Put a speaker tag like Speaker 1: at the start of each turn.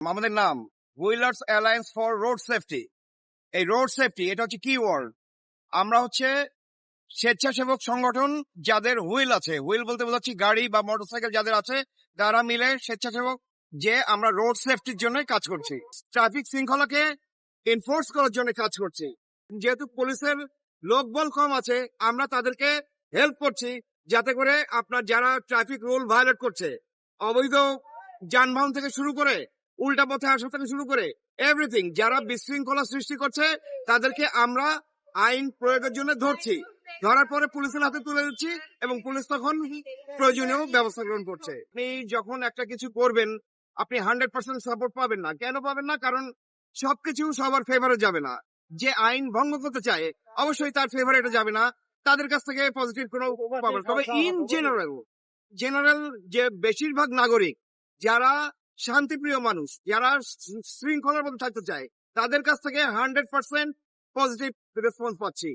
Speaker 1: আমাদের নাম wheelers alliance for road safety. এই রোড সেফটি এটা হচ্ছে কিওয়ার্ড। আমরা হচ্ছে স্বেচ্ছাসেবক সংগঠন যাদের হুইল আছে, হুইল বলতে বোঝাচ্ছি গাড়ি বা মোটরসাইকেল যাদের আছে, তারা মিলে স্বেচ্ছাসেবক যে আমরা রোড সেফটির জন্য কাজ করছি, ট্রাফিক শৃঙ্খলাকে এনফোর্স করার জন্য কাজ করছি। যেহেতু পুলিশের লোকবল কম আছে, আমরা তাদেরকে হেল্প করছি যাতে করে আপনার যারা ট্রাফিক রুল ভায়োলেট করছে, অবৈধ যানবাহন থেকে শুরু করে উল্টা পথে আসা থেকে শুরু করে এভরিথিং, যারা বিশৃঙ্খলা সৃষ্টি করছে তাদেরকে আমরা আইন প্রয়োগের জন্য ধরছি। ধরার পরে পুলিশের হাতে তুলে দিচ্ছি এবং পুলিশ তখন প্রয়োজনীয় ব্যবস্থা গ্রহণ করছে। আপনি যখন একটা কিছু করবেন আপনি 100% সাপোর্ট পাবেন না। কেন পাবেন না? কারণ সবকিছু সবার ফেভারে যাবে না। যে আইন ভঙ্গ করতে চায় অবশ্যই তার ফেভারে এটা যাবে না, তাদের কাছ থেকে পজিটিভ কোনো পাবেন। তবে ইন জেনারেল যে বেশিরভাগ নাগরিক যারা শান্তিপ্রিয় মানুষ, যারা শৃঙ্খলার মধ্যে থাকতে চায়, তাদের কাছ থেকে 100% পজিটিভ রেসপন্স পাচ্ছি।